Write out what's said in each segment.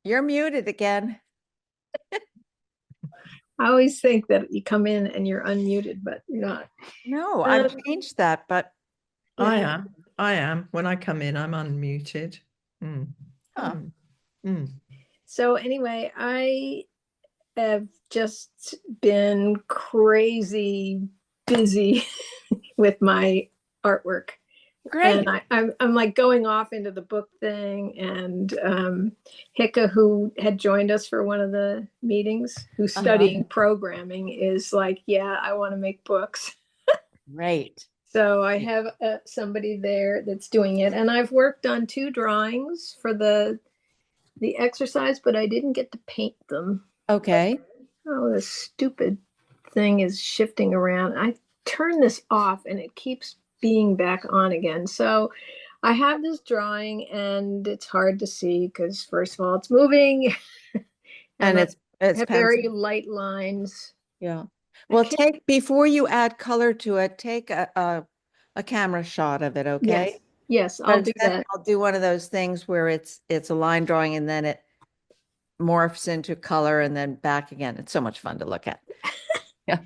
You're muted again. I always think that you come in and you're unmuted, but you're not. No, I've Um, changed that, but I yeah. am. I am. When I come in, I'm unmuted. Mm. huh. Mm. Mm. So anyway, I have just been crazy busy with my artwork. And Great. I'm like going off into the book thing. And Hika, who had joined us for one of the meetings, who's Uh-huh. studying programming, is like, yeah, I want to make books. Great. So I have somebody there that's doing it, and I've worked on two drawings for the exercise, but I didn't get to paint them. Okay. Oh, this stupid thing is shifting around. I turn this off, and it keeps being back on again. So I have this drawing, and it's hard to see because first of all, it's moving, And and I it's have pencil. very light lines. Yeah. I Well, can't. take before you add color to it, take a camera shot of it, Yes, okay? yes, I'll Because do then that. I'll do one of those things where it's a line drawing and then it morphs into color and then back again. It's so much fun to look at. Yeah.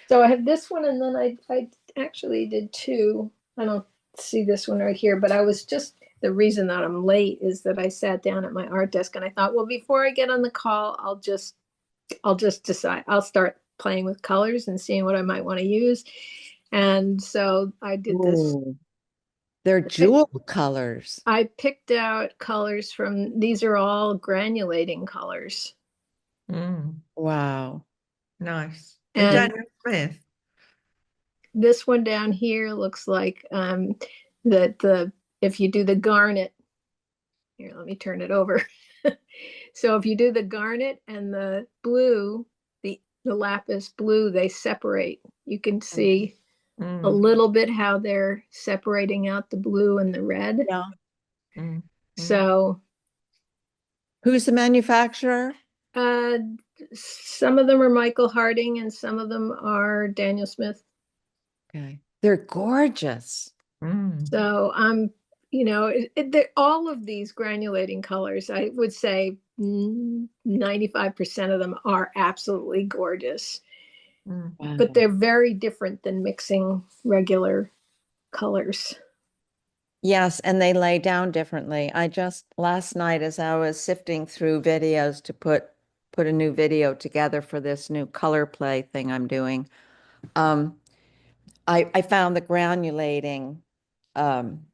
So I have this one, and then I actually did two. I don't see this one right here, but I was just the reason that I'm late is that I sat down at my art desk and I thought, well, before I get on the call, I'll just decide. I'll start playing with colors and seeing what I might want to use. And so I did this. Ooh, they're jewel colors. I picked out colors from these are all granulating colors. Mm. Wow. Nice. And And Daniel Smith. this one down here looks like that the if you do the garnet. Here, let me turn it over. So if you do the garnet and the blue, the lapis blue, they separate. You can see a Mm. little bit how they're separating out the blue and the red. Yeah. Mm. Mm. So Who's the manufacturer? uh, some of them are Michael Harding and some of them are Daniel Smith. Okay. They're gorgeous. Mm. So all of these granulating colors, I would say 95% of them are absolutely gorgeous, Mm. but Wow. they're very different than mixing regular colors. Yes, and they lay down differently. I just last night as I was sifting through videos to put a new video together for this new color play thing I'm doing, um, I found the granulating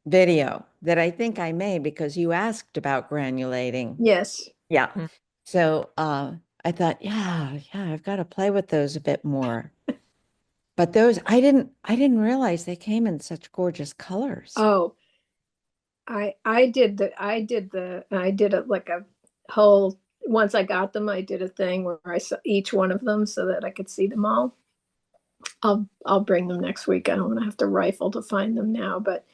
video that I think I made because you asked about granulating. Yes. Yeah. Mm. So I thought, yeah, I've got to play with those a bit more. But those I didn't realize they came in such gorgeous colors. Oh, I did it like a whole once I got them, I did a thing where I saw each one of them so that I could see them all. I'll bring them next week. I don't want to have to rifle to find them now, but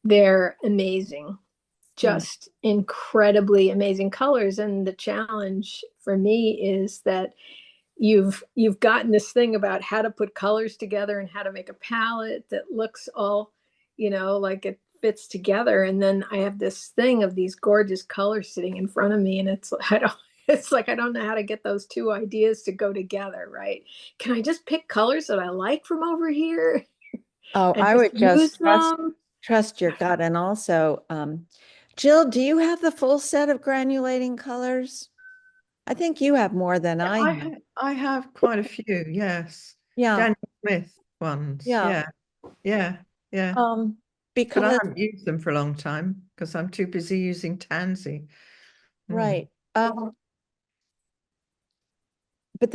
they're amazing. Mm. Just incredibly amazing colors. And the challenge for me is that you've gotten this thing about how to put colors together and how to make a palette that looks all, like it fits together. And then I have this thing of these gorgeous colors sitting in front of me, and I don't know how to get those two ideas to go together, right? Can I just pick colors that I like from over here Oh, and I just would use just them? trust your gut. And also, Jill, do you have the full set of granulating colors? I think you have more than Yeah, I I have. have I have quite a few, yes. Yeah, Daniel Smith ones, yeah. yeah, yeah, yeah. Um, But I because haven't used them for a long time because I'm too busy using Tansy. Mm. right. But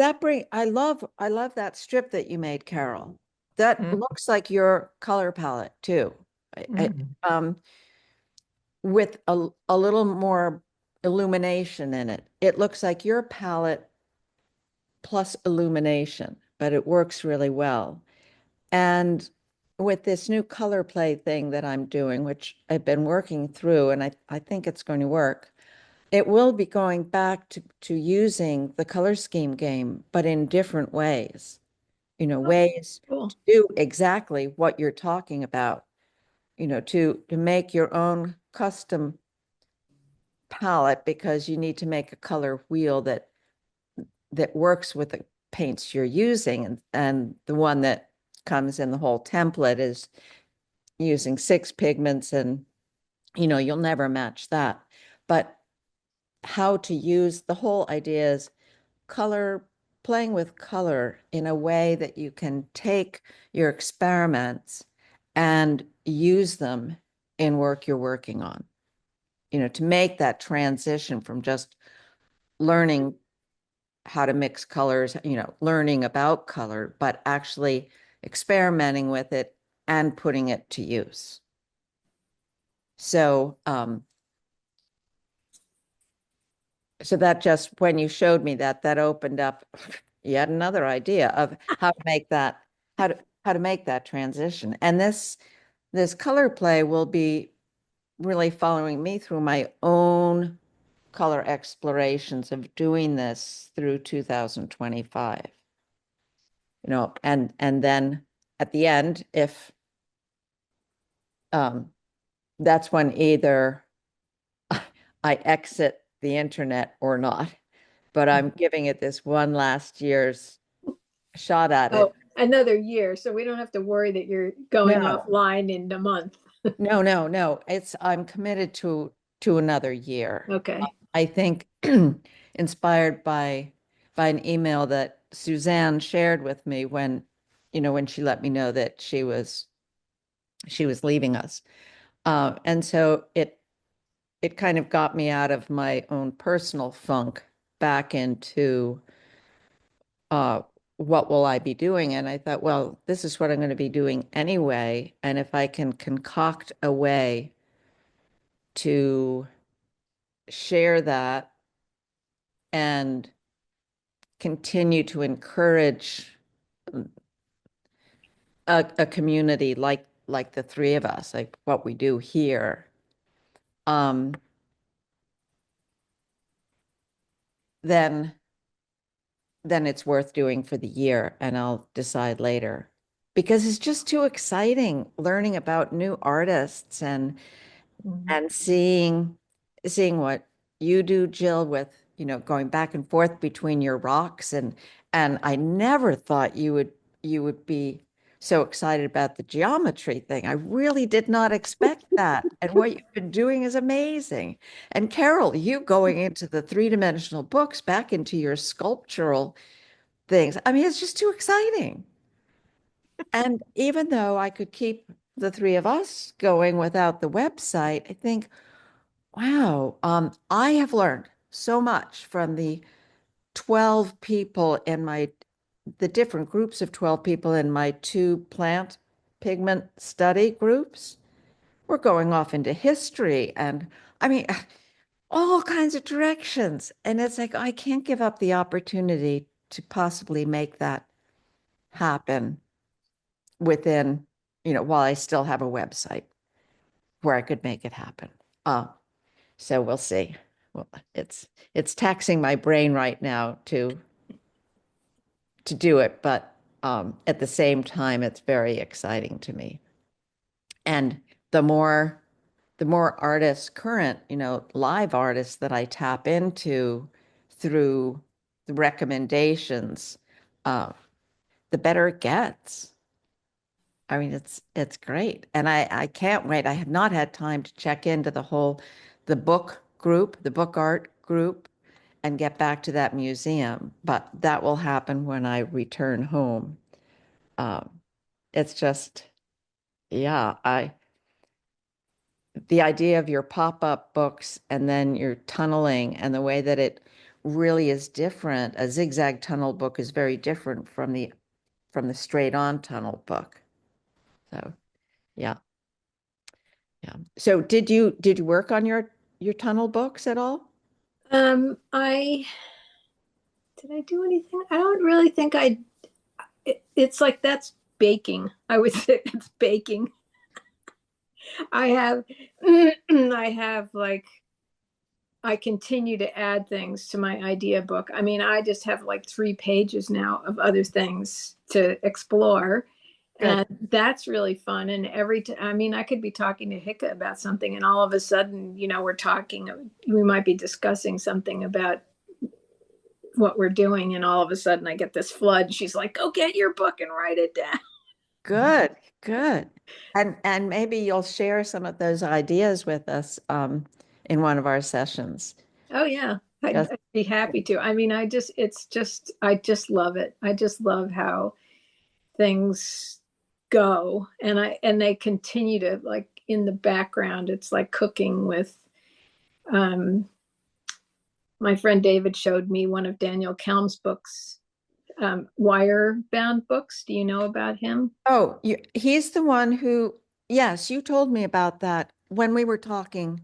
I love that strip that you made, Carol. That Mm. looks like your color palette too. Mm. With a little more illumination in it. It looks like your palette plus illumination, but it works really well. And with this new color play thing that I'm doing, which I've been working through, and I think it's going to work, it will be going back to using the color scheme game, but in different ways, Oh, ways cool. to do exactly what you're talking about, to make your own custom palette because you need to make a color wheel that works with the paints you're using. And the one that comes in the whole template is using 6 pigments, and you'll never match that. But how to use the whole idea is playing with color in a way that you can take your experiments and use them in work you're working on, to make that transition from just learning how to mix colors, learning about color, but actually experimenting with it and putting it to use. So, so that just, when you showed me that, that opened up yet another idea of how to make that, how to make that transition. And this color play will be really following me through my own color explorations of doing this through 2025. And then at the end, if that's when either I exit the internet or not, but I'm giving it this one last year's shot at it. Oh, another year. So we don't have to worry that you're going No. offline in a month. No. I'm committed to another year. Okay. I think inspired by an email that Suzanne shared with me when she let me know that she was leaving us. And so it kind of got me out of my own personal funk back into what will I be doing? And I thought, well, this is what I'm going to be doing anyway. And if I can concoct a way to share that and continue to encourage a community like the 3 of us, like what we do here, um, then it's worth doing for the year, and I'll decide later. Because it's just too exciting learning about new artists and seeing what you do, Jill, with going back and forth between your rocks, and I never thought you would be so excited about the geometry thing. I really did not expect that. And what you've been doing is amazing. And Carol, you going into the 3-dimensional books, back into your sculptural things. I mean, it's just too exciting. And even though I could keep the 3 of us going without the website, I think, wow, I have learned so much from the 12 people in the different groups of 12 people in my 2 plant pigment study groups. We're going off into history and, I mean, all kinds of directions. And it's like, I can't give up the opportunity to possibly make that happen within, while I still have a website where I could make it happen. So we'll see. Well, it's taxing my brain right now to do it, but at the same time, it's very exciting to me. And the more artists, current, live artists that I tap into through the recommendations, uh, the better it gets. I mean, it's great. And I can't wait. I have not had time to check into the book group, the book art group, and get back to that museum, but that will happen when I return home. Um, it's just, yeah, the idea of your pop-up books and then your tunneling and the way that it really is different. A zigzag tunnel book is very different from the straight on tunnel book. So, yeah. Yeah. So did you work on your tunnel books at all? I did I do anything? I don't really think it's like that's baking. I would say it's baking. I have I have like I continue to add things to my idea book. I mean, I just have like 3 pages now of other things to explore. Good. And that's really fun. And I mean, I could be talking to Hika about something, and all of a sudden, we're talking, we might be discussing something about what we're doing, and all of a sudden I get this flood. She's like, "Go get your book and write it down." Good. Good. And maybe you'll share some of those ideas with us in one of our sessions. Oh yeah, Just I'd be happy to. I mean, I just love it. I just love how things go, and they continue to, like, in the background. It's like cooking with, um, my friend David showed me one of Daniel Kelm's books, wire bound books. Do you know about him? Oh, he's the one who, yes, you told me about that when we were talking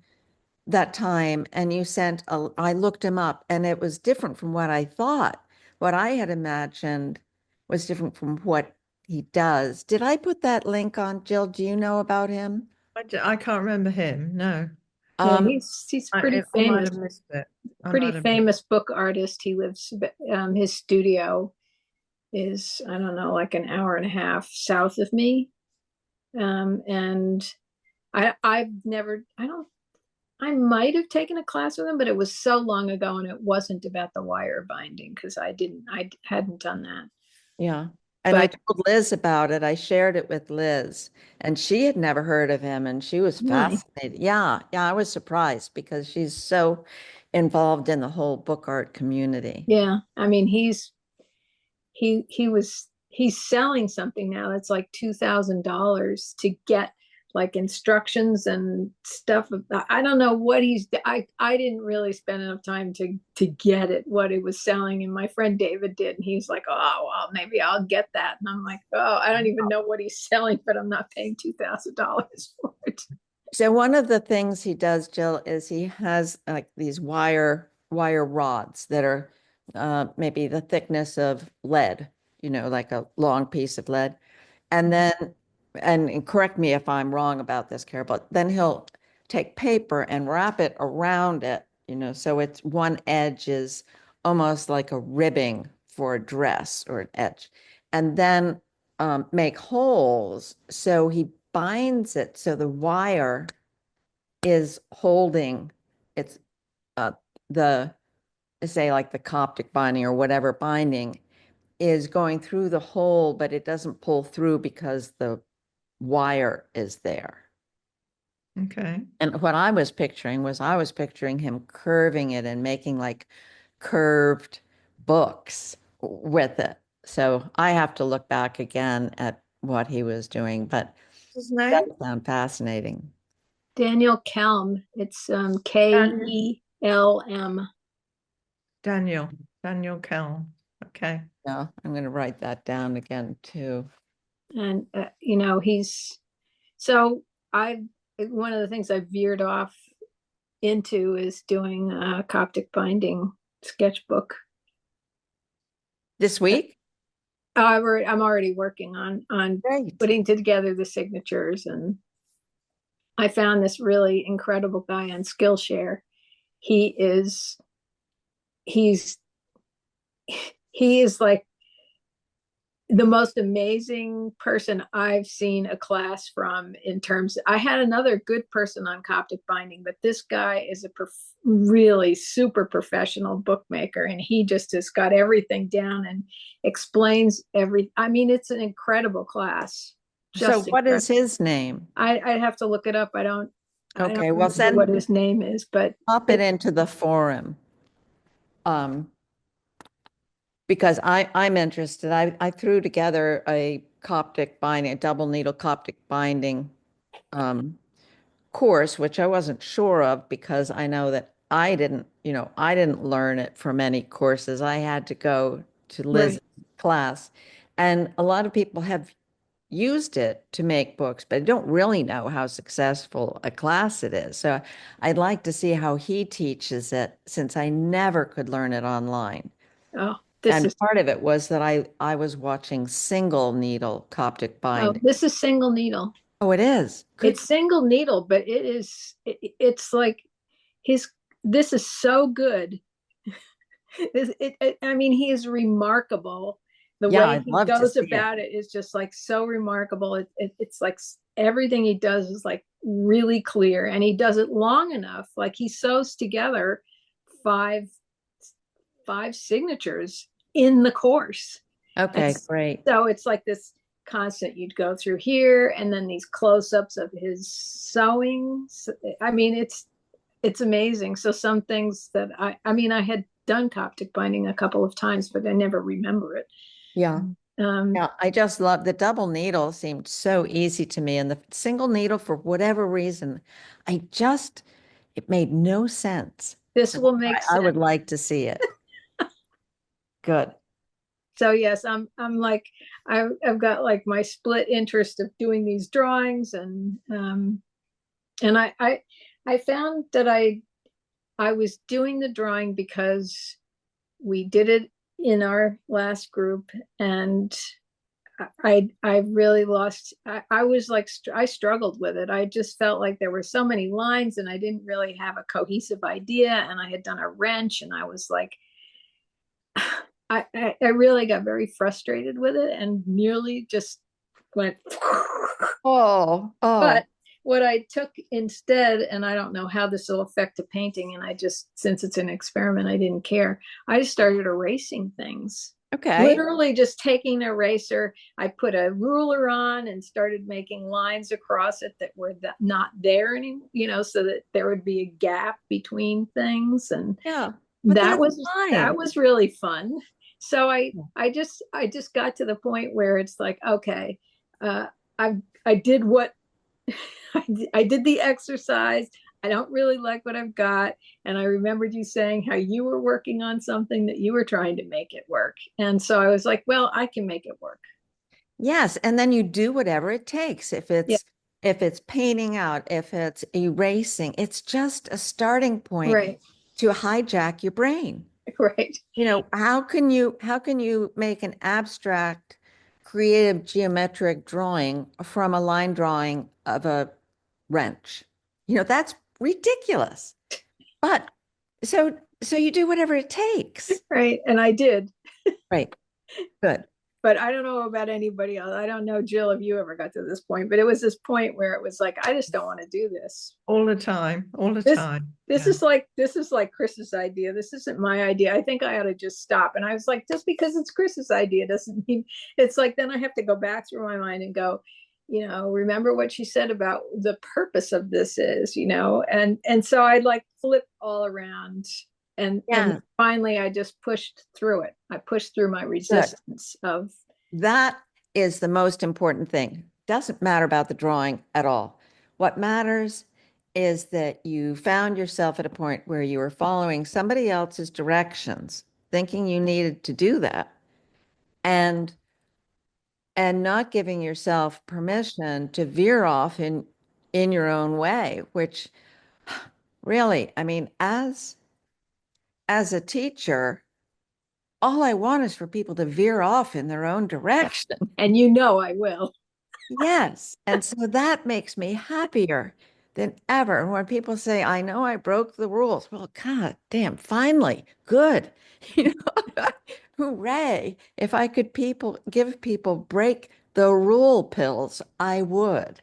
that time, and you I looked him up, and it was different from what I thought. What I had imagined was different from what he does. Did I put that link on, Jill? Do you know about him? I can't remember him. No, Yeah, Um, he's I might have missed it. I pretty might have missed. famous book artist. He lives, his studio is, I don't know, like an hour and a half south of me. And I've never, I might have taken a class with him, but it was so long ago, and it wasn't about the wire binding, because I hadn't done that. yeah. And I But told Liz about it. I shared it with Liz, and she had never heard of him, and she was really, fascinated. Yeah, yeah, I was surprised because she's so involved in the whole book art community. yeah, I mean, he's selling something now that's like $2,000 to get, like, instructions and stuff. I don't know what I didn't really spend enough time to get it, what it was selling, and my friend David did, and he's like, "Oh well, maybe I'll get that," and I'm like, "Oh, I don't even know what he's selling, but I'm not paying $2,000 for it." So one of the things he does, Jill, is he has like these wire rods that are maybe the thickness of lead, like a long piece of lead. And then, and correct me if I'm wrong about this, Carol, but then he'll take paper and wrap it around it, so it's one edge is almost like a ribbing for a dress or an edge. And then make holes. So he binds it so the wire is holding it's uh, the, say, like the Coptic binding or whatever binding is going through the hole, but it doesn't pull through because the wire is there. Okay. And what I was picturing him curving it and making like curved books with it. So I have to look back again at what he was doing, but His that name? sounds fascinating. Daniel Kelm. It's Daniel. Kelm. Daniel. Daniel Kell. Okay. Yeah, I'm going to write that down again too. And he's so I one of the things I veered off into is doing a Coptic binding sketchbook. This week? I'm already working on Great. putting together the signatures, and I found this really incredible guy on Skillshare. He is he's he is like the most amazing person I've seen a class from. In terms, I had another good person on Coptic binding, but this guy is a really super professional bookmaker, and he just has got everything down and explains I mean, it's an incredible class. So Just what is incredible. his name? I'd have to look it up. I don't Okay, well, remember what his name is, but pop it into the forum. Um, because I'm interested. I threw together a Coptic binding, a double needle Coptic binding um, course, which I wasn't sure of because I know that I didn't learn it from any courses. I had to go to Liz's right. class, and a lot of people have used it to make books, but I don't really know how successful a class it is. So I'd like to see how he teaches it since I never could learn it online. Oh, this And is part of it was that I was watching single needle Coptic oh, binding. this is single needle. Oh, it is. Good. It's single needle, but it's like his this is so good. I mean, he is remarkable The Yeah, way I'd he love to goes see it. about it is just like so remarkable. It's like everything he does is like really clear, and he does it long enough. Like he sews together five five signatures in the course. And Okay, great. so it's like this constant, you'd go through here and then these close-ups of his sewing. I mean, it's amazing. So some things that I mean, I had done Coptic binding a couple of times, but I never remember it. Yeah. Um, Yeah, I just love the double needle seemed so easy to me. And the single needle, for whatever reason, it made no sense. this So will make I sense. would like to see it. Good. So yes, I'm like I've got like my split interest of doing these drawings, and I found that I was doing the drawing because we did it in our last group, and I really lost. I was like I struggled with it. I just felt like there were so many lines, and I didn't really have a cohesive idea. And I had done a wrench, and I was like, I really got very frustrated with it, and nearly just went. Oh, But oh, what I took instead, and I don't know how this will affect the painting, and I just, since it's an experiment, I didn't care. I just started erasing things. okay. Literally just taking an eraser, I put a ruler on and started making lines across it that were not there anymore, so that there would be a gap between things. And Yeah, but that that's was that fine. was really fun. So I just got to the point where it's like, okay, uh, I did what I did the exercise. I don't really like what I've got. And I remembered you saying how you were working on something that you were trying to make it work. And so I was like, well, I can make it work. Yes, and then you do whatever it takes. Yeah, If it's painting out, if it's erasing, it's just a starting point right, to hijack your brain. right. How can you make an abstract, creative geometric drawing from a line drawing of a wrench? That's ridiculous. But so you do whatever it takes. Right. And I did. Right. Good. But I don't know about anybody else. I don't know, Jill, if you ever got to this point, but it was this point where it was like, I just don't want to do this. All the time, all the This time. this Yeah. is like Chris's idea. This isn't my idea. I think I ought to just stop. And I was like, just because it's Chris's idea doesn't mean it's like then I have to go back through my mind and go, remember what she said about the purpose of this is, and so I'd like flip all around, and Yeah, finally I just pushed through it. I pushed through my good. resistance of That is the most important thing. Doesn't matter about the drawing at all. What matters is that you found yourself at a point where you were following somebody else's directions, thinking you needed to do that, and not giving yourself permission to veer off in your own way, which really, I mean, as a teacher, all I want is for people to veer off in their own direction. and I will. Yes. And so that makes me happier than ever. And when people say, I know I broke the rules, well, God damn, finally, good. You know, hooray. If I could give people break the rule pills, I would.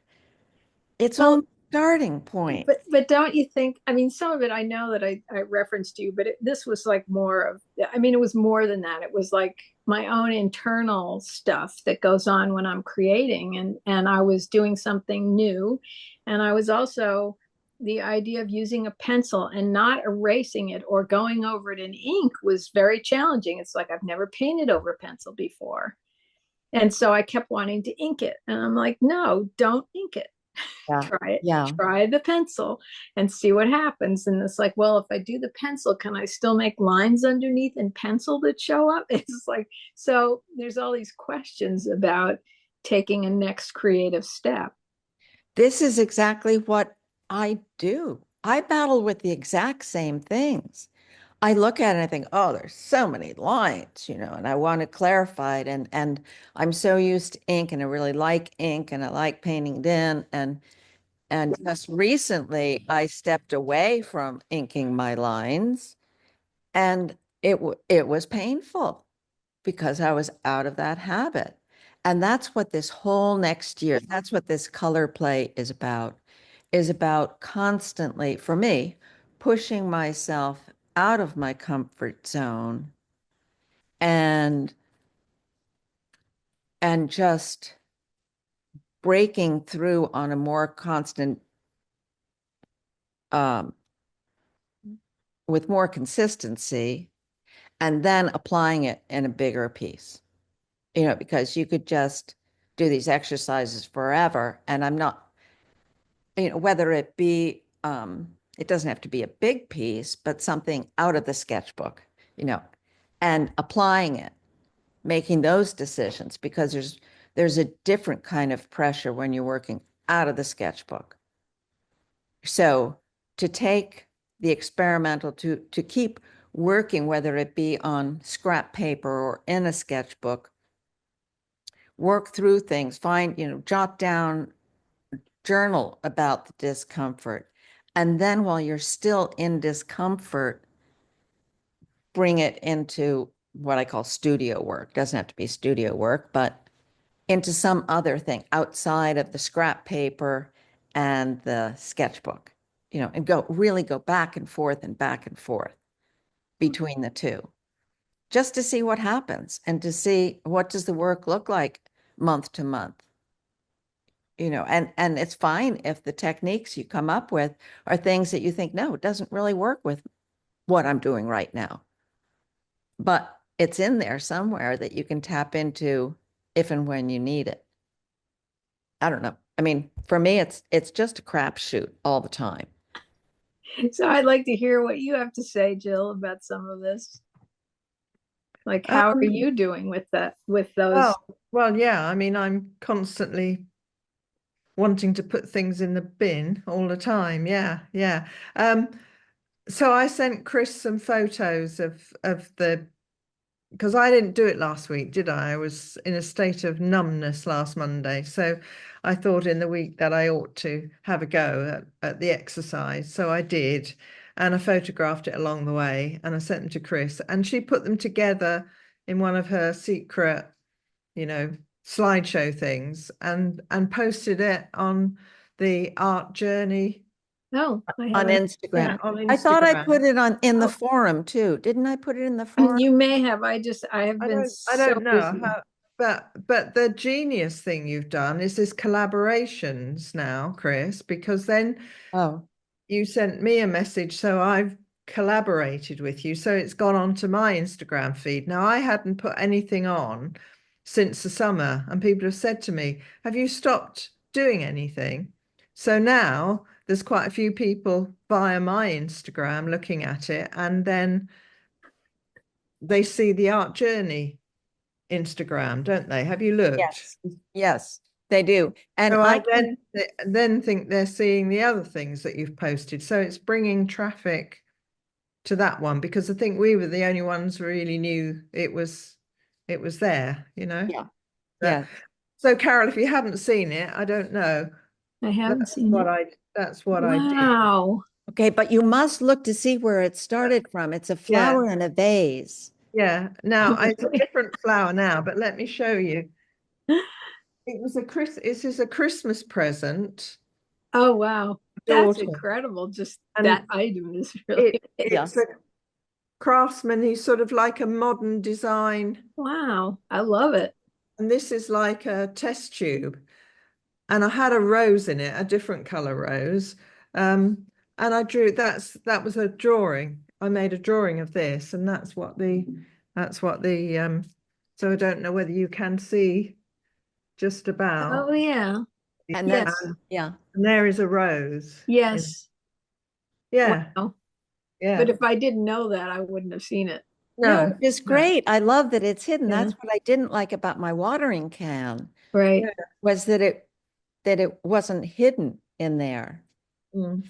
It's Well, only starting point. but don't you think, I mean, some of it I know that I referenced you, but this was like more of, I mean, it was more than that. It was like my own internal stuff that goes on when I'm creating, and I was doing something new. And I was also, the idea of using a pencil and not erasing it or going over it in ink was very challenging. It's like I've never painted over pencil before. And so I kept wanting to ink it. And I'm like, no, don't ink it. Yeah. Try it, Yeah. try the pencil and see what happens. And it's like, well, if I do the pencil, can I still make lines underneath in pencil that show up? It's like, so there's all these questions about taking a next creative step. This is exactly what I do. I battle with the exact same things. I look at it and I think, oh, there's so many lines, and I want to clarify it. And I'm so used to ink and I really like ink and I like painting it in. And just recently I stepped away from inking my lines and it was painful. because I was out of that habit. And that's what this whole next year, that's what this color play is about constantly, for me, pushing myself out of my comfort zone and just breaking through on a more constant um, with more consistency and then applying it in a bigger piece. Because you could just do these exercises forever. And I'm not, whether it be, it doesn't have to be a big piece, but something out of the sketchbook, and applying it, making those decisions, because there's a different kind of pressure when you're working out of the sketchbook. So to take the experimental, to keep working, whether it be on scrap paper or in a sketchbook, work through things, jot down, journal about the discomfort. And then while you're still in discomfort, bring it into what I call studio work. Doesn't have to be studio work, but into some other thing outside of the scrap paper and the sketchbook, and really go back and forth between the two, just to see what happens and to see what does the work look like month to month. And it's fine if the techniques you come up with are things that you think, no, it doesn't really work with what I'm doing right now. But it's in there somewhere that you can tap into if and when you need it. I don't know. I mean, for me, it's just a crapshoot all the time. So I'd like to hear what you have to say, Jill, about some of this. Like, how are you doing with that, with those? Well, yeah, I mean, I'm constantly wanting to put things in the bin all the time. Yeah, yeah. So I sent Chris some photos of the, because I didn't do it last week, did I? I was in a state of numbness last Monday. So I thought in the week that I ought to have a go at the exercise. So I did. And I photographed it along the way and I sent them to Chris. And she put them together in one of her secret, slideshow things and posted it on the art journey. No, I On haven't. Instagram. Yeah. On I thought I Instagram. put it in the Oh. forum too. Didn't I put it in the forum? You may have. I have been I so don't know busy. how, but the genius thing you've done is this collaborations now, Chris, because then Oh, you sent me a message, so I've collaborated with you. So it's gone onto my Instagram feed. Now I hadn't put anything on since the summer, and people have said to me, "Have you stopped doing anything?" So now there's quite a few people via my Instagram looking at it, and then they see the art journey Instagram, don't they? Have you looked? yes. Yes, they do. And So I I can, then think they're seeing the other things that you've posted. So it's bringing traffic to that one because I think we were the only ones who really knew it was there, yeah, Uh, yeah. So Carol, if you haven't seen it, I don't know. I haven't seen it. That's what I did. Wow. Okay, but you must look to see where it started from. It's a Yeah. flower in a vase. Yeah. Now it's a different flower now, but let me show you. This is a Christmas present. Oh, wow. That's Daughter. incredible. Just And that item is really it's a craftsman. He's sort of like a modern design. wow. I love it. And this is like a test tube. And I had a rose in it, a different color rose. And I drew that was a drawing. I made a drawing of this, and that's what the so I don't know whether you can see just about. Oh, yeah. And Yes. that's, yeah. And there is a rose. Yes. Yeah, Wow. yeah. But if I didn't know that, I wouldn't have seen it. No, No, it's no. great. I love that it's hidden. Yeah. That's what I didn't like about my watering can, Right. Yeah. was that it wasn't hidden in there. Mm.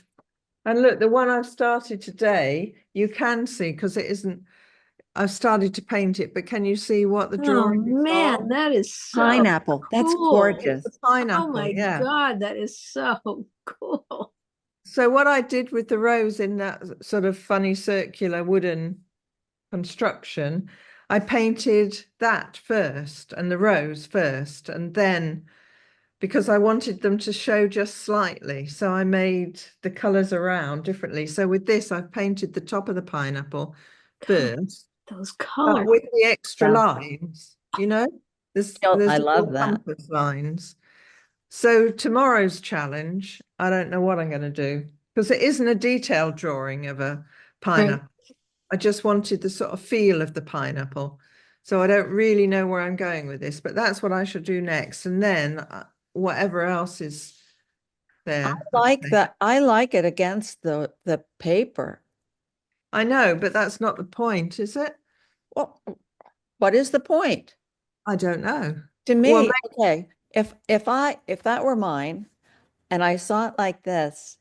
And look, the one I've started today, you can see because it isn't. I've started to paint it, but can you see what the Oh drawing is man, of? that is so Pineapple. That's cool. gorgeous. The Oh pineapple, my yeah. God, that is so cool. So what I did with the rose in that sort of funny circular wooden construction, I painted that first and the rose first, and then because I wanted them to show just slightly, so I made the colors around differently. So with this, I've painted the top of the pineapple God, first, those but colors. with the extra Yeah. lines, you know, Jill, there's I little love that. compass lines. So tomorrow's challenge, I don't know what I'm going to do because it isn't a detailed drawing of a Right. pineapple. I just wanted the sort of feel of the pineapple. So I don't really know where I'm going with this, but that's what I should do next. And then whatever else is there. I Like think. that. I like it against the paper. I know, but that's not the point, is it? Well, what is the point? I don't know. To Well, me, okay, if that were mine and I saw it like this,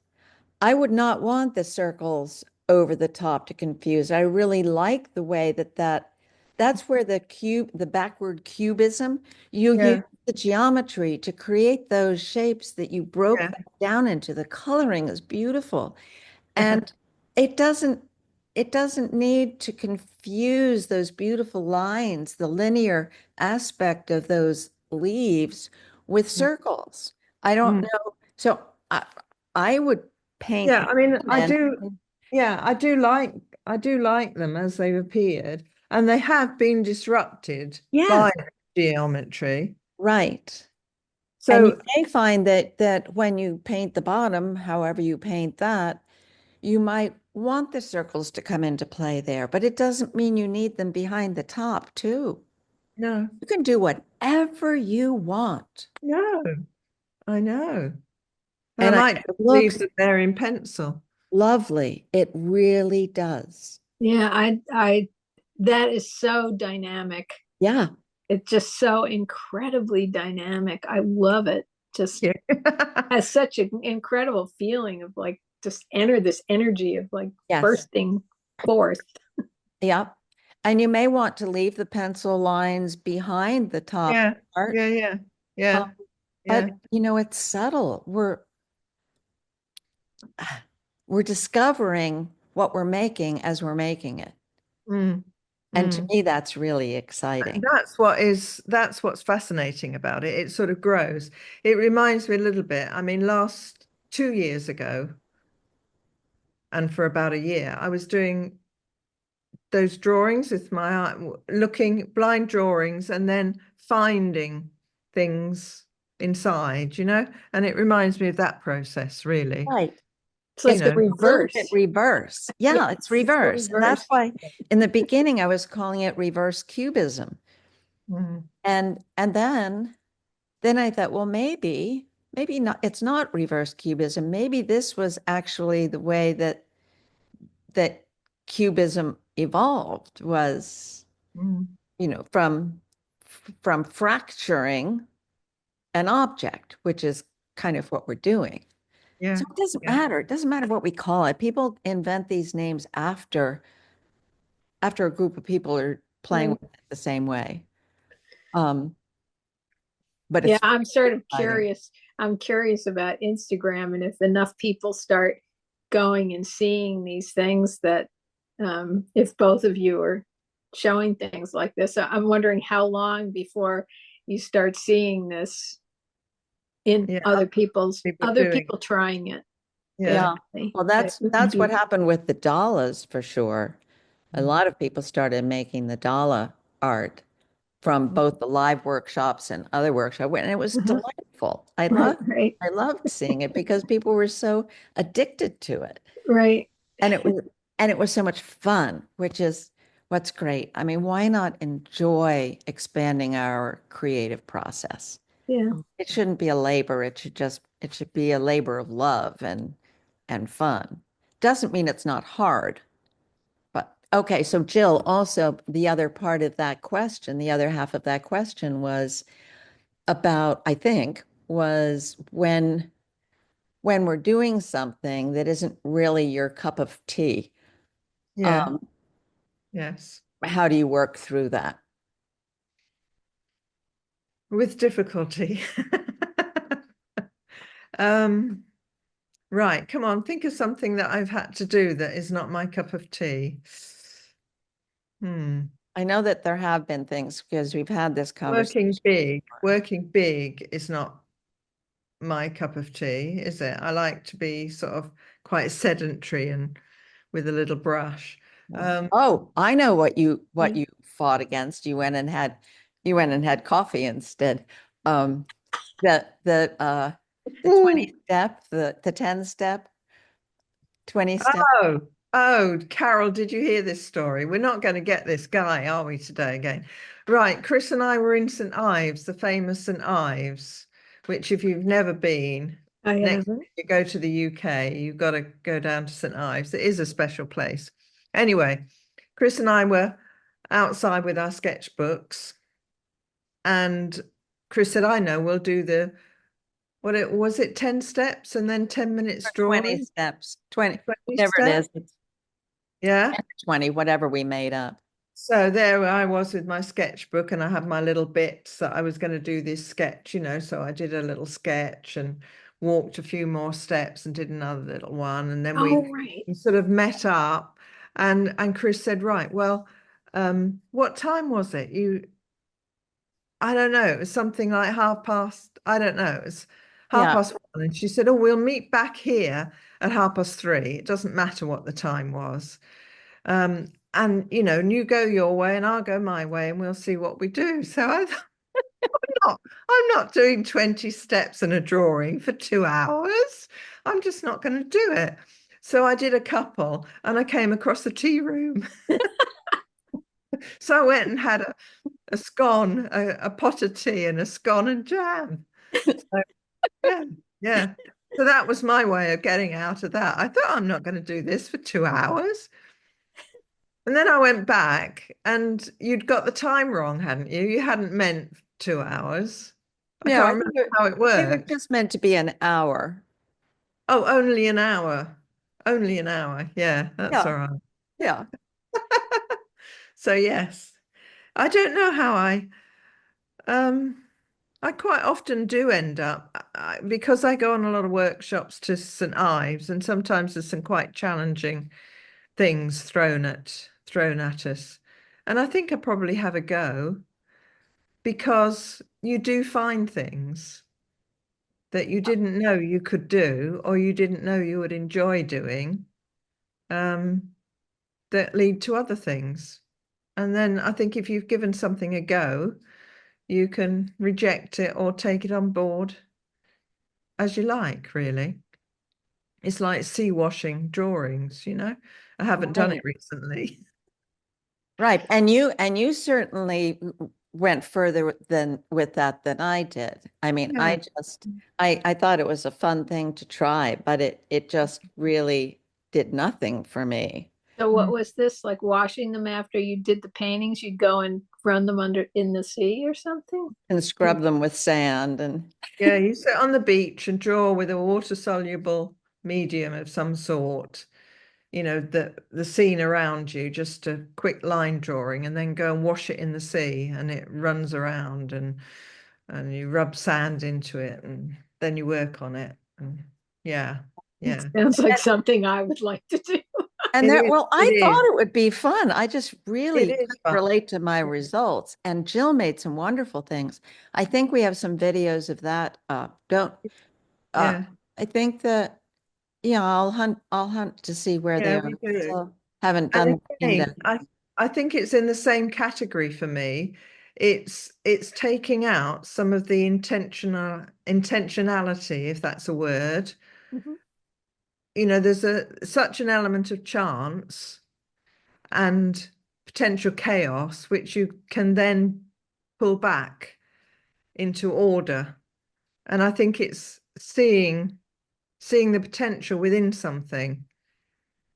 I would not want the circles over the top to confuse. I really like the way that's where the backward cubism, you use yeah, the geometry to create those shapes that you broke yeah, down into. The coloring is beautiful. And it doesn't it doesn't need to confuse those beautiful lines, the linear aspect of those leaves with circles. I don't Mm. know. So I would paint Yeah. I mean, them and yeah, I do like them as they've appeared, and they have been disrupted yes, by geometry. right. And you So may find that when you paint the bottom, however you paint that, you might want the circles to come into play there, but it doesn't mean you need them behind the top too. no, You can do whatever you want. no, I know. And I And might it just leave looks them there in pencil. lovely. It really does. Yeah, that is so dynamic. Yeah. It's just so incredibly dynamic. I love it. Just Yeah. has such an incredible feeling of like just enter this energy of like Yes. bursting forth. Yeah. And you may want to leave the pencil lines behind the top Yeah. part. Yeah. Yeah. Um, Yeah. Yeah. but it's subtle. We're discovering what we're making as we're making it. Mm, And to mm. me, that's really exciting. That's what's fascinating about it. It sort of grows. It reminds me a little bit. I mean, last 2 years ago, and for about a year, I was doing those drawings with my eye, looking blind drawings and then finding things inside, and it reminds me of that process, really, Right. It's you like It's the know. a little bit reverse. reverse. Yeah, Yeah, it's it's the reverse. And that's reverse. why in the beginning I was calling it reverse cubism. Mm, And then I thought, well, maybe not, it's not reverse cubism. Maybe this was actually the way that cubism evolved was, mm. from fracturing an object, which is kind of what we're doing. Yeah, So it doesn't yeah. matter. It doesn't matter what we call it. People invent these names after a group of people are playing Right. with it the same way. Um, but Yeah, it's I'm sort of exciting. curious. I'm curious about Instagram and if enough people start going and seeing these things that if both of you are showing things like this, I'm wondering how long before you start seeing this in Yeah, people other doing. people trying it, Yeah. Yeah. basically. Well, It that's would that's what be happened with the Dallas for sure. A Mm, lot of people started making the Dala art from both the live workshops and other workshops, and it was uh-huh. delightful. Right, right, I loved seeing it because people were so addicted to it. right. And it was so much fun, which is what's great. I mean, why not enjoy expanding our creative process? Yeah. It shouldn't be a labor. It should be a labor of love and fun. Doesn't mean it's not hard. But okay, so Jill, also the other part of that question, the other half of that question was about, I think, was when we're doing something that isn't really your cup of tea, yeah. um, Yes. how do you work through that? With difficulty. Um, right, come on, think of something that I've had to do that is not my cup of tea. Hmm. I know that there have been things because we've had this conversation. Working big is not my cup of tea, is it? I like to be sort of quite sedentary and with a little brush. Oh, I know what Mm. you fought against. You went and had coffee instead. Um, the 20 Ooh, step, the 10 step, 20 step. oh, oh, Carol, did you hear this story? We're not going to get this guy, are we, today again? Right, Chris and I were in St. Ives, the famous St. Ives, which if you've never been, I next time haven't. you go to the UK, you've got to go down to St. Ives. It is a special place. Anyway, Chris and I were outside with our sketchbooks, and Chris said, I know, we'll do the what it was, it 10 steps and then 10 minutes 20 drawing, steps, 20, 20 whatever it steps. is, it's Yeah. 10 or 20, whatever we made up. So there I was with my sketchbook, and I had my little bits that I was going to do this sketch, so I did a little sketch and walked a few more steps and did another little one. And then Oh, right. we sort of met up, and Chris said, right, well, what time was it? I don't know, it was something like half past, I don't know, it was half Yeah. past one. And she said, oh, we'll meet back here at half past three. It doesn't matter what the time was. And you go your way and I'll go my way and we'll see what we do. So I thought, I'm not doing 20 steps and a drawing for 2 hours. I'm just not going to do it. So I did a couple and I came across the tea room. So I went and had a scone, a pot of tea and a scone and jam. So, yeah, yeah. So that was my way of getting out of that. I thought, I'm not going to do this for 2 hours. And then I went back and you'd got the time wrong, hadn't you? You hadn't meant 2 hours. I No, can't remember how it it was worked. just meant to be an hour. Oh, only an hour. Only an hour. Yeah, that's Yeah. all right. Yeah. So yes, I don't know how um I quite often do end up because I go on a lot of workshops to St. Ives, and sometimes there's some quite challenging things thrown at us. And I think I probably have a go because you do find things that you didn't know you could do or you didn't know you would enjoy doing, um, that lead to other things. And then I think if you've given something a go, you can reject it or take it on board as you like, really. It's like sea washing drawings. I haven't done it Right. recently. Right. And you certainly went further than with that than I did. I mean, Yeah. I thought it was a fun thing to try, but it just really did nothing for me. So what Mm. was this, like washing them after you did the paintings? You'd go and run them under in the sea or something? And scrub them with sand and Yeah, you sit on the beach and draw with a water-soluble medium of some sort, the scene around you, just a quick line drawing, and then go and wash it in the sea and it runs around and you rub sand into it and then you work on it. And yeah, It yeah. sounds like something I would like to do. and It there, is, well, it I is, thought it would be fun. I just it really is couldn't fun. relate to my results. And Jill made some wonderful things. I think we have some videos of that up. Don't uh Yeah. I think that yeah, I'll hunt to see where they Yeah, are. we do. Still haven't And done the again, index. I think it's in the same category for me. It's taking out some of the intentionality, if that's a word. Mhm. There's such an element of chance and potential chaos, which you can then pull back into order. And I think it's seeing the potential within something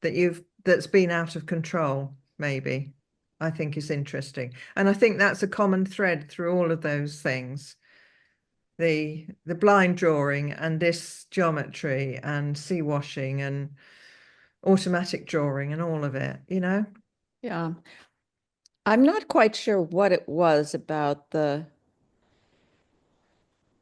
that's been out of control, maybe, I think is interesting. And I think that's a common thread through all of those things. The blind drawing and this geometry and sea washing and automatic drawing and all of it. Yeah. I'm not quite sure what it was about the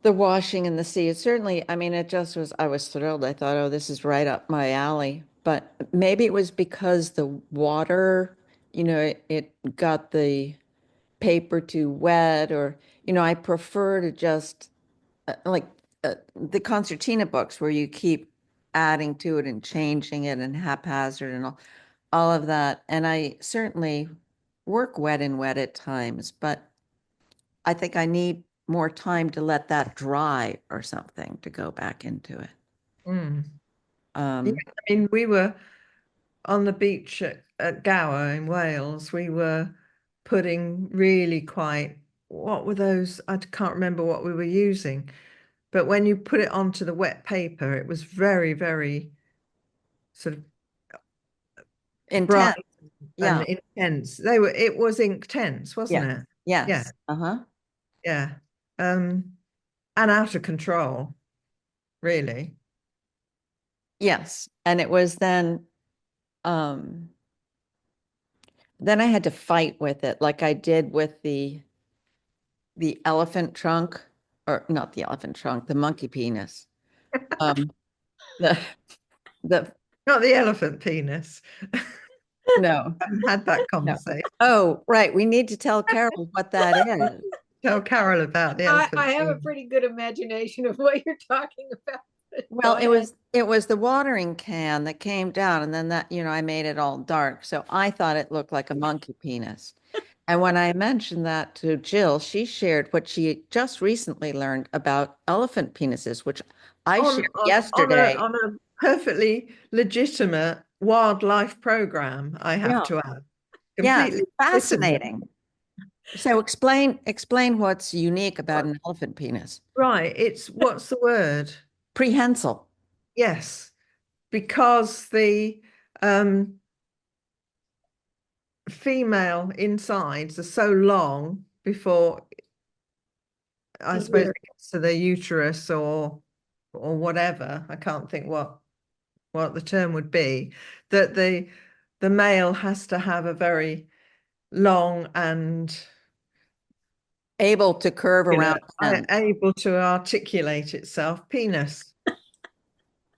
washing in the sea. It certainly, I mean, it just was, I was thrilled. I thought, oh, this is right up my alley. But maybe it was because the water it got the paper too wet, or, I prefer to just like the concertina books where you keep adding to it and changing it and haphazard and all of that. And I certainly work wet and wet at times, but I think I need more time to let that dry or something to go back into it. Mm. Yeah, Um, I mean, we were on the beach at Gower in Wales. We were putting really quite, what were those? I can't remember what we were using. But when you put it onto the wet paper, it was very, very sort of bright Intense. and Yeah. intense. It was intense, wasn't Yes. it? Yeah, Yes. Uh-huh. yeah. Um, and out of control, really. Yes. And it was then I had to fight with it like I did with the elephant trunk, or not the elephant trunk, the monkey penis. Um, the the Not the elephant penis. no, Haven't had that no. conversation. Oh, right. We need to tell Carol what that is. Tell Carol about the I elephant have a penis. pretty good imagination of what you're talking about. Go Well, it ahead. was it was the watering can that came down, and then I made it all dark. So I thought it looked like a monkey penis. And when I mentioned that to Jill, she shared what she just recently learned about elephant penises, which I On shared on on a yesterday. on a perfectly legitimate wildlife program, I have Yeah. to add. Yeah, it's Completely legitimate. fascinating. So explain what's unique about an elephant penis. Right. It's what's the word? Prehensile. Yes, because the um, female insides are so long before I suppose Either. it gets to the uterus or whatever. I can't think what the term would be. That the male has to have a very long and Able to curve around bends. able to articulate itself penis.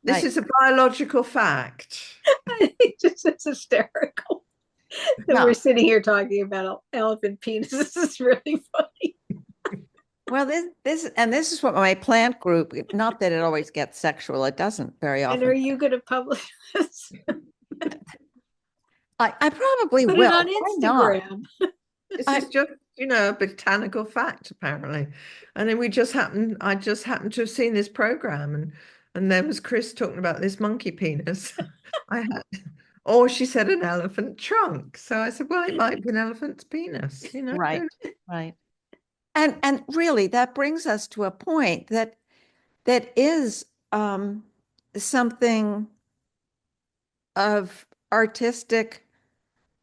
This Right. is a biological fact. I think just it's hysterical that we're Yeah. sitting here talking about elephant penises. This is really funny. Well, this is what my plant group, not that it always gets sexual, it doesn't very And are often. you going to publish this? I probably Put it will. on Why not? Instagram. This I is just, a botanical fact, apparently. And then I just happened to have seen this program and there was Chris talking about this monkey penis. I had, or she said an elephant trunk. So I said, well, it might be an elephant's penis, right, right. And really that brings us to a point that is something of artistic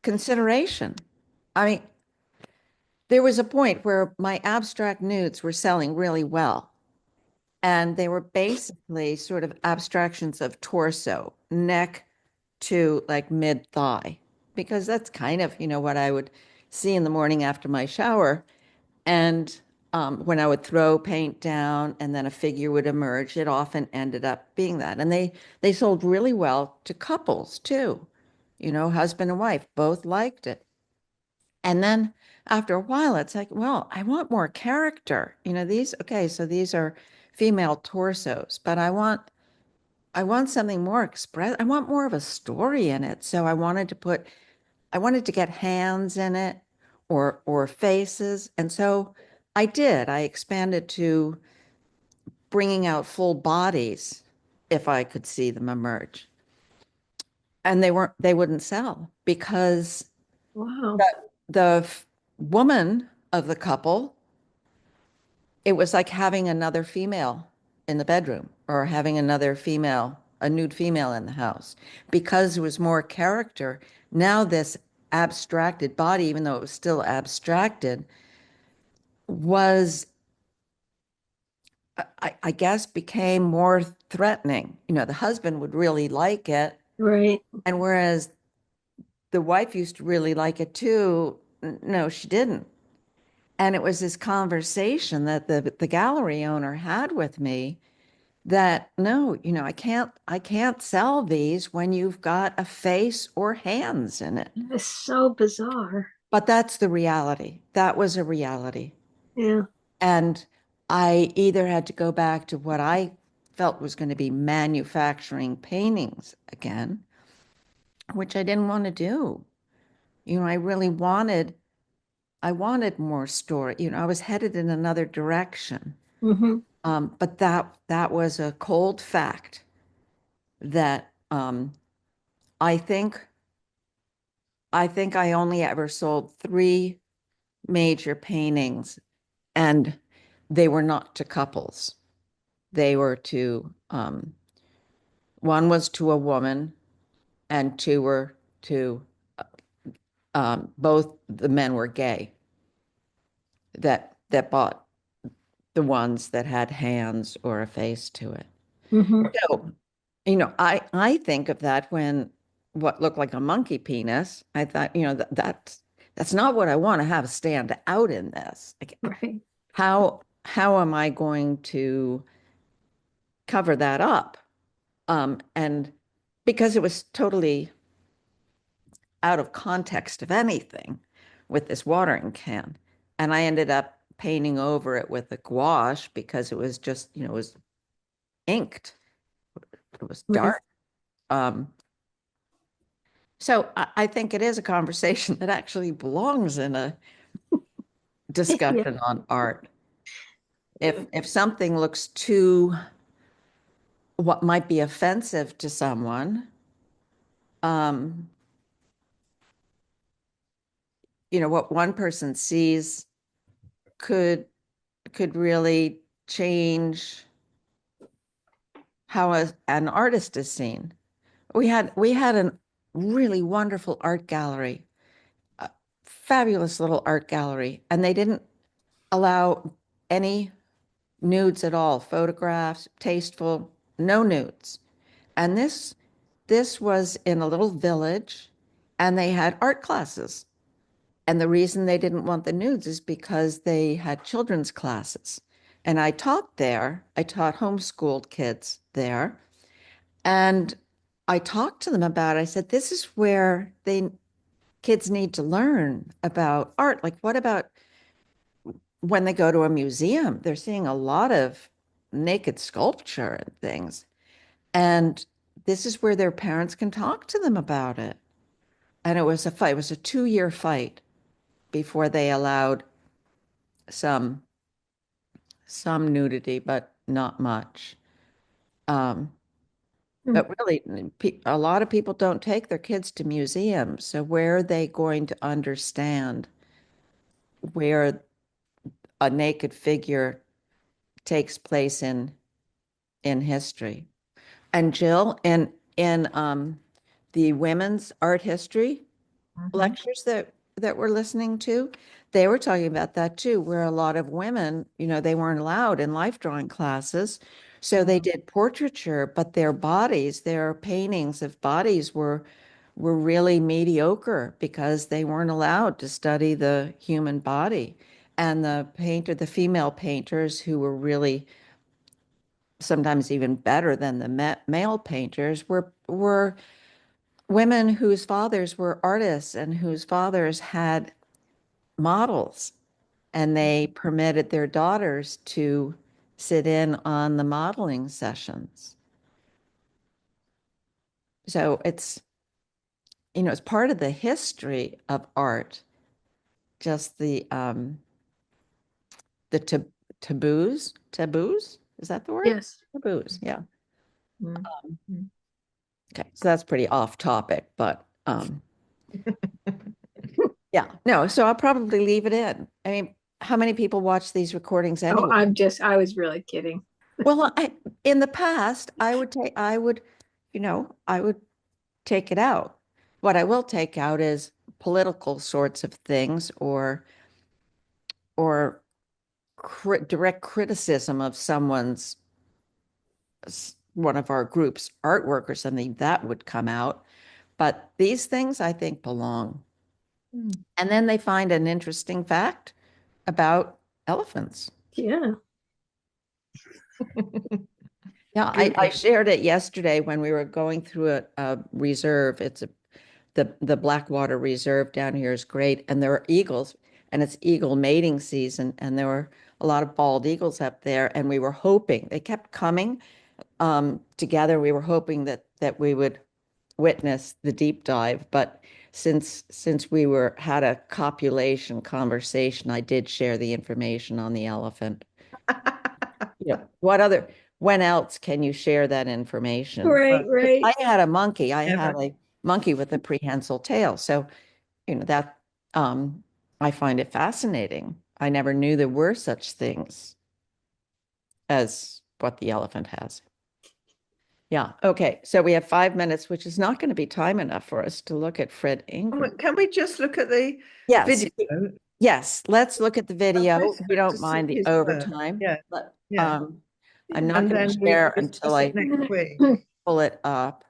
consideration. I mean, there was a point where my abstract nudes were selling really well. And they were basically sort of abstractions of torso, neck to like mid thigh, because that's kind of, what I would see in the morning after my shower. And when I would throw paint down and then a figure would emerge, it often ended up being that. And they sold really well to couples too. Husband and wife both liked it. And then after a while, it's like, well, I want more character. Okay, so these are female torsos, but I want something more express. I want more of a story in it. So I wanted to get hands in it or faces. And so I did. I expanded to bringing out full bodies if I could see them emerge. And they wouldn't sell because Wow. the woman of the couple, it was like having another female in the bedroom or having a nude female in the house because there was more character. Now this abstracted body, even though it was still abstracted, was, I guess, became more threatening. The husband would really like it. Right. And whereas the wife used to really like it too, no, she didn't. And it was this conversation that the gallery owner had with me. that no, I can't sell these when you've got a face or hands in it. It's so bizarre. But that's the reality. That was a reality. Yeah. And I either had to go back to what I felt was going to be manufacturing paintings again, which I didn't want to do. I really I wanted more story. I was headed in another direction. Hmm. But that was a cold fact that I think I only ever sold three major paintings, and they were not to couples. They were to one was to a woman, and two were to both the men were gay that bought the ones that had hands or a face to it. Hmm. So, I think of that when what looked like a monkey penis, I thought, that's not what I want to have stand out in this. Like, Right. how am I going to cover that up? And because it was totally out of context of anything with this watering can. And I ended up painting over it with a gouache because it was just, it was inked. It was Right. dark. Um, so I think it is a conversation that actually belongs in a Yeah. discussion on art. If something looks too what might be offensive to someone, um, what one person sees could really change how an artist is seen. We had a really wonderful art gallery, a fabulous little art gallery, and they didn't allow any nudes at all, photographs, tasteful, no nudes. And this was in a little village, and they had art classes. And the reason they didn't want the nudes is because they had children's classes. And I taught there. I taught homeschooled kids there. And I talked to them about it. I said, this is where kids need to learn about art. Like, what about when they go to a museum? They're seeing a lot of naked sculpture and things. And this is where their parents can talk to them about it. And it was a fight. It was a 2-year fight before they allowed some some nudity, but not much. Um, Mm. but really, a lot of people don't take their kids to museums. So where are they going to understand where a naked figure takes place in history? And Jill, in the women's art history Mhm. lectures that we're listening to, they were talking about that too, where a lot of women, they weren't allowed in life drawing classes. So they did portraiture, but their bodies, their paintings of bodies were really mediocre because they weren't allowed to study the human body. And the female painters who were really sometimes even better than the male painters were women whose fathers were artists and whose fathers had models, and they permitted their daughters to sit in on the modeling sessions. So it's part of the history of art, just the taboos. Is that the word? Yes. Taboos. Yeah. Mm. Mm. Okay. So that's pretty off topic, but yeah, no. So I'll probably leave it in. I mean, how many people watch these recordings Oh, anyway? I was really kidding. Well, in the past, I would take it out. What I will take out is political sorts of things or direct criticism of one of our group's artwork or something that would come out. But these things I think belong. Mm. And then they find an interesting fact about elephants. Yeah. Yeah, I Brilliant. shared it yesterday when we were going through a reserve. The Blackwater Reserve down here is great, and there are eagles, and it's eagle mating season, and there were a lot of bald eagles up there, and we were hoping they kept coming together. We were hoping that we would witness the deep dive, but since we were had a copulation conversation, I did share the information on the elephant. When else can you share that information? Right, right. I had a monkey. I had Never. a monkey with a prehensile tail. So, that um I find it fascinating. I never knew there were such things as what the elephant has. Yeah. Okay. So we have 5 minutes, which is not going to be time enough for us to look at Fred Ingram. Can we just look at the Yes. video? Yes. Let's look at the video. Chris We had to don't see mind the his work. overtime. Yeah, But yeah. I'm not And going to then we share until discuss it I next week. pull it up.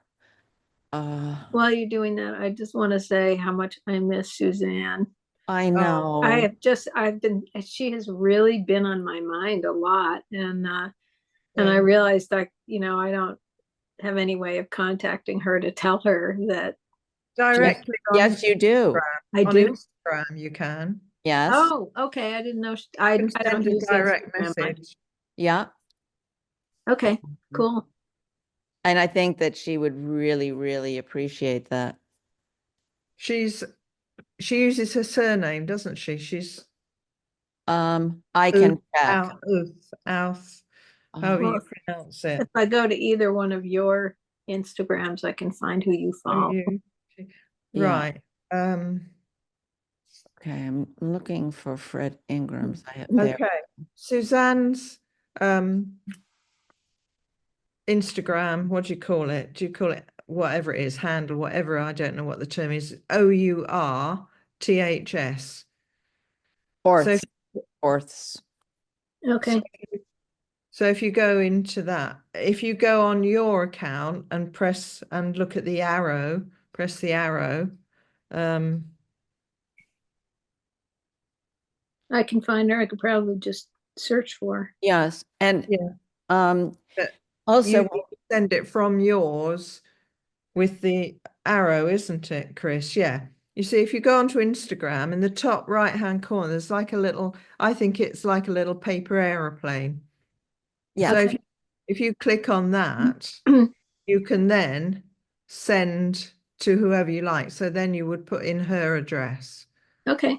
Uh, While you're doing that, I just want to say how much I miss Suzanne. I Oh, know. She has really been on my mind a lot. And I yeah. realized I don't have any way of contacting her to tell her that Yes, Directly yes, you do. I on do. Instagram, you can. Yes. Oh, okay. I didn't know. Just I don't send a use direct Instagram much. message. Yeah. Okay, cool. And I think that she would really, really appreciate that. She uses her surname, doesn't she? She's I can check. Outh, Uh, however Well, you pronounce it. if I go to either one of your Instagrams, I can find who you Oh, follow. yeah. Right. Okay. I'm looking for Fred Ingram's. I have there. Okay. Suzanne's Instagram, what do you call it? Do you call it whatever it is, handle, whatever? I don't know what the term is. OURTHS. So, Fourths. Fourths. so, Okay. so if you go into that, if you go on your account and press and look at the arrow, press the arrow. I can find her. I could probably just search for her. Yes. And Yeah. But also, you send it from yours with the arrow, isn't it, Chris? Yeah. You see, if you go onto Instagram in the top right hand corner, there's like a little, I think it's like a little paper aeroplane. So yes. if you click on that, you can then send to whoever you like. So then you would put in her address. Okay,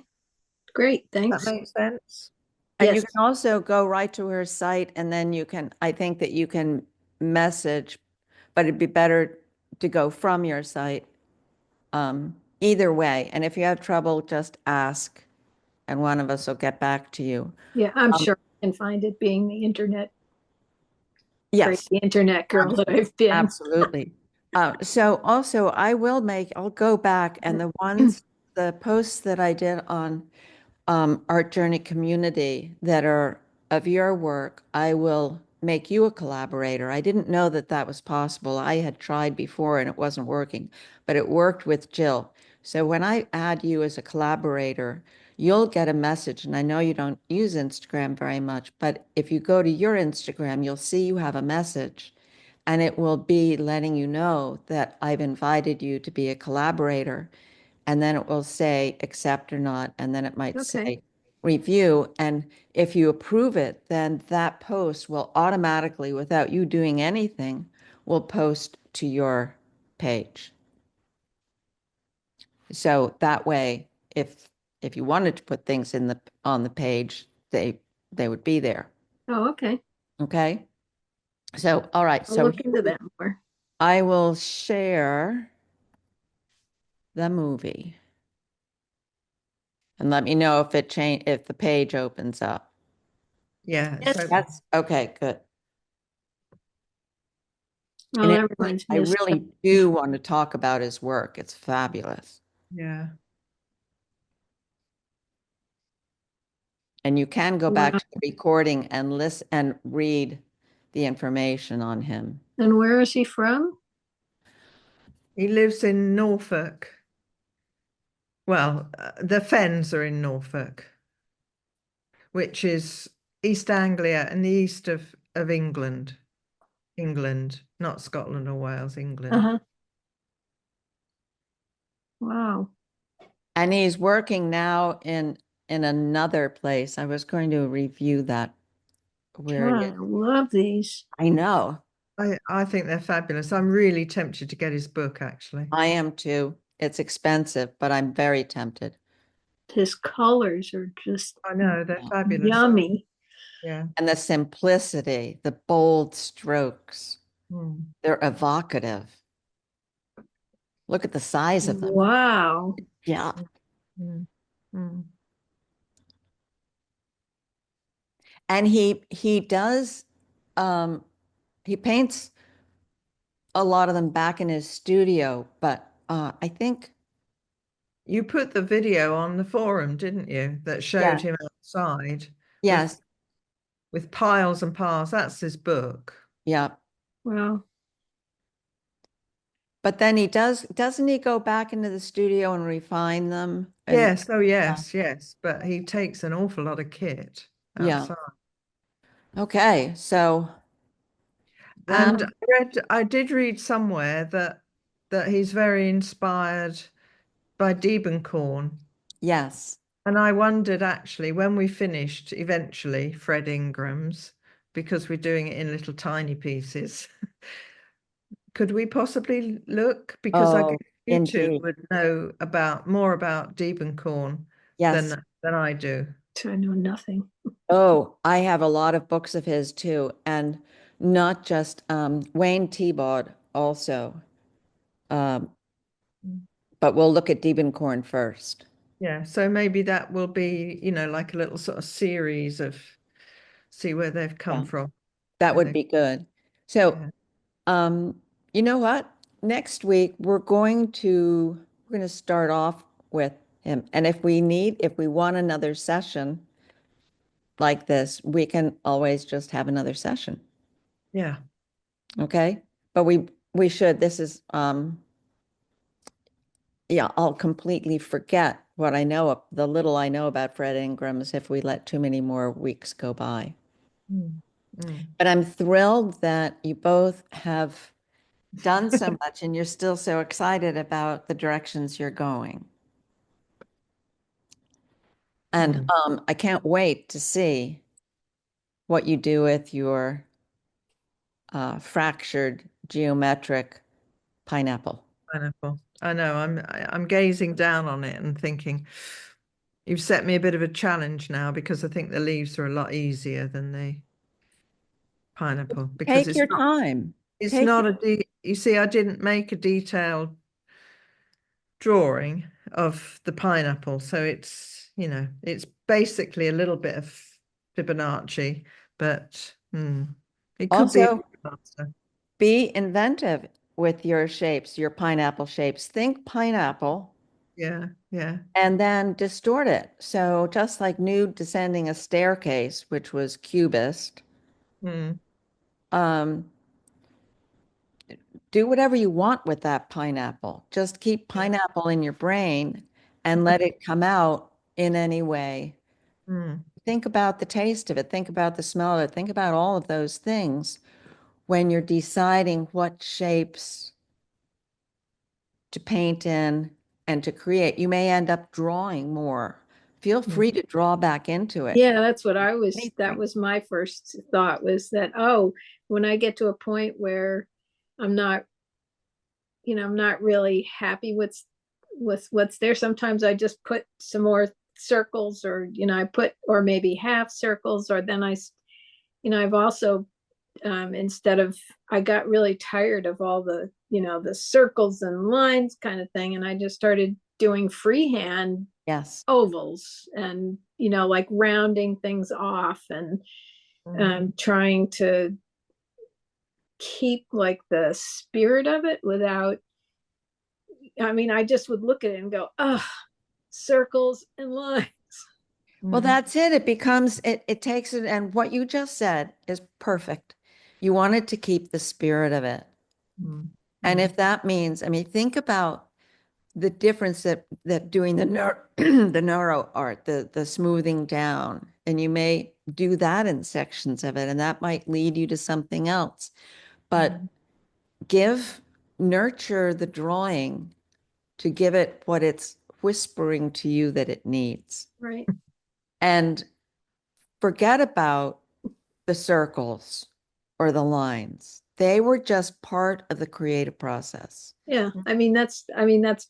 great. That Thanks. makes sense. And you Yes. can also go right to her site and then I think that you can message, but it'd be better to go from your site. Either way. And if you have trouble, just ask and one of us will get back to you. Yeah, I'm Um, sure I can find it being the yes, crazy internet girl that I've been. absolutely. So also I'll go back and the posts that I did on Art Journey Community that are of your work, I will make you a collaborator. I didn't know that that was possible. I had tried before and it wasn't working, but it worked with Jill. So when I add you as a collaborator, you'll get a message. And I know you don't use Instagram very much, but if you go to your Instagram, you'll see you have a message and it will be letting you know that I've invited you to be a collaborator. And then it will say accept or not. And then it might Okay. say review. And if you approve it, then that post will automatically, without you doing anything, will post to your page. So that way, if you wanted to put things on the page, they would be there. Oh, okay. Okay. So, all right. I'll So look into that more. I will share the movie and let me know if the page opens up. Yeah. Yes. So That's okay, good. Well, And everyone's I missed. really do want to talk about his work. It's fabulous. yeah. And you can go back Wow. to the recording and listen and read the information on him. And where is he from? He lives in Norfolk. Well, the Fens are in Norfolk, which is East Anglia and the east of England. England, not Scotland or Wales, England. Uh-huh. Wow. And he's working now in another place. I was going to review that where he God, is. I love these. I know. I think they're fabulous. I'm really tempted to get his book, actually. I am too. It's expensive, but I'm very tempted. His colors are just I know, they're Yeah. fabulous. yummy. Yeah. And the simplicity, the bold strokes, Mm. they're evocative. Look at the size of them. Wow. Yeah. Mm. Mm. And he does he paints a lot of them back in his studio, but I think You put the video on the forum, didn't you? That showed yeah, him outside with yes, with piles and piles. That's his book. yeah. Wow. But then doesn't he go back into the studio and refine them? And Yes, oh yeah, yes, yes. But he takes an awful lot of kit yeah. outside. Okay, so And um I did read somewhere that he's very inspired by Diebenkorn. yes. And I wondered actually when we finished eventually Fred Ingram's, because we're doing it in little tiny pieces, could we possibly look? Because I guess Oh, you two indeed. would know about more about Diebenkorn Yes. than I do. I know nothing. Oh, I have a lot of books of his too, and not just Wayne Thiebaud also. Um, but we'll look at Diebenkorn first. Yeah, so maybe that will be, like a little sort of series of see where they've come Yeah, from. that Where would they, be good. So, yeah, um, you know what? Next week we're going to start off with him. And if we want another session like this, we can always just have another session. yeah. Okay? But we should, this is yeah, I'll completely forget what I know of the little I know about Fred Ingram's if we let too many more weeks go by. Mm, mm. But I'm thrilled that you both have done so much and you're still so excited about the directions you're going. And Mm. I can't wait to see what you do with your fractured geometric pineapple. Pineapple. I know. I'm gazing down on it and thinking, you've set me a bit of a challenge now because I think the leaves are a lot easier than the pineapple because Take your time. it's Take not you see, I didn't make a detailed drawing of the pineapple, so it's basically a little bit of Fibonacci, but it could be a also disaster. be inventive with your shapes, your pineapple shapes. Think pineapple Yeah, yeah. and then distort it. So just like Nude descending a staircase, which was cubist, Mm, um, do whatever you want with that pineapple. Just keep yeah. pineapple in your brain and let it come out in any way. Mm, Think about the taste of it. Think about the smell of it. Think about all of those things when you're deciding what shapes to paint in and to create. You may end up drawing more. Feel mm, free to draw back into it. Yeah, that's what that Anything. was my first thought was that, oh, when I get to a point where I'm not, I'm not really happy with what's there, sometimes I just put some more circles or, I put, or maybe half circles, or then I've also, instead of, I got really tired of all the circles and lines kind of thing. And I just started doing freehand Yes. ovals and, like rounding things off and mm, trying to keep like the spirit of it without, I just would look at it and go, oh, circles and lines. Well, mm, that's it. It takes it, and what you just said is perfect. You wanted to keep the spirit of it. mm, And mm. if that means, I mean, think about the difference that doing the the neuro art, the smoothing down, and you may do that in sections of it, and that might lead you to something else. but nurture the drawing to give it what it's whispering to you that it needs. Right. And forget about the circles or the lines. They were just part of the creative process. Yeah. I mean, that's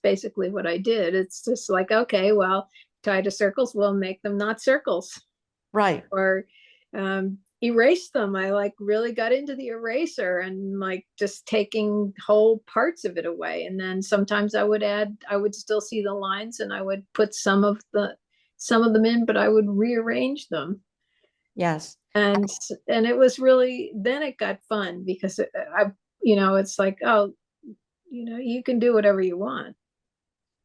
basically what I did. It's just like, okay, well, tied to circles, we'll make them not circles. Right. Or erase them. I like really got into the eraser and like just taking whole parts of it away. And then sometimes I would still see the lines and I would put some of them in, but I would rearrange them. Yes. And it was really, then it got fun because it's like, oh, you can do whatever you want.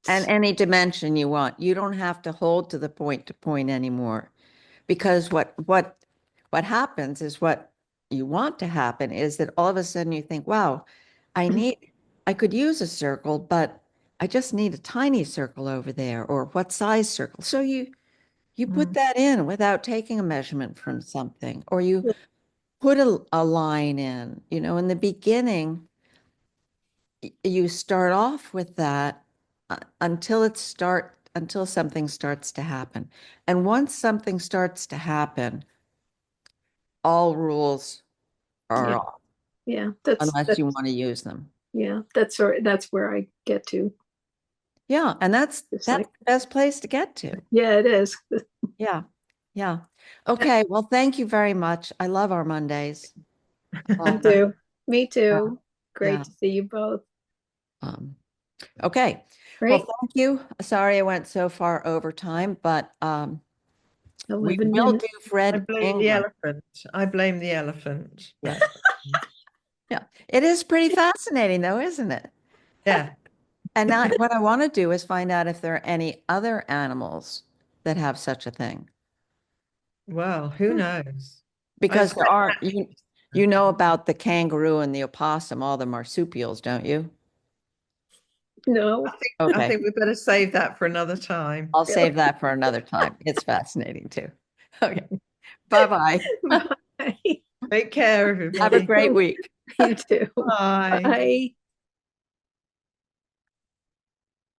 And any dimension you want. You don't have to hold to the point to point anymore. Because what happens is what you want to happen is that all of a sudden you think, wow, I could use a circle, but I just need a tiny circle over there, or what size circle? So you put that in without taking a measurement from something, or you put a line in. In the beginning, you start off with that until something starts to happen. And once something starts to happen, all rules are Yeah. off Yeah. unless you want to use them. Yeah. That's where I get to. Yeah, and that's It's the like, best place to get to. yeah, it is. Yeah. Yeah. Okay, well, thank you very much. I love our Mondays. Me Um, too. Me yeah, too. Great yeah. to see you both. Um, okay. Well, Great. thank you. Sorry I went so far over time, but we 11 will do minutes. I Fred blame the England. elephant. I blame the elephant. Yeah. Yeah. It is pretty fascinating though, isn't it? Yeah. And now what I want to do is find out if there are any other animals that have such a thing. Well, who knows? I Because just there are, you know about the kangaroo and the opossum, all the marsupials, don't you? No. I Okay, think we better save that for another time. I'll save that for another time. It's fascinating too. Okay, bye-bye. Bye. Take care, Have a everybody. great week. You too. Bye. Bye.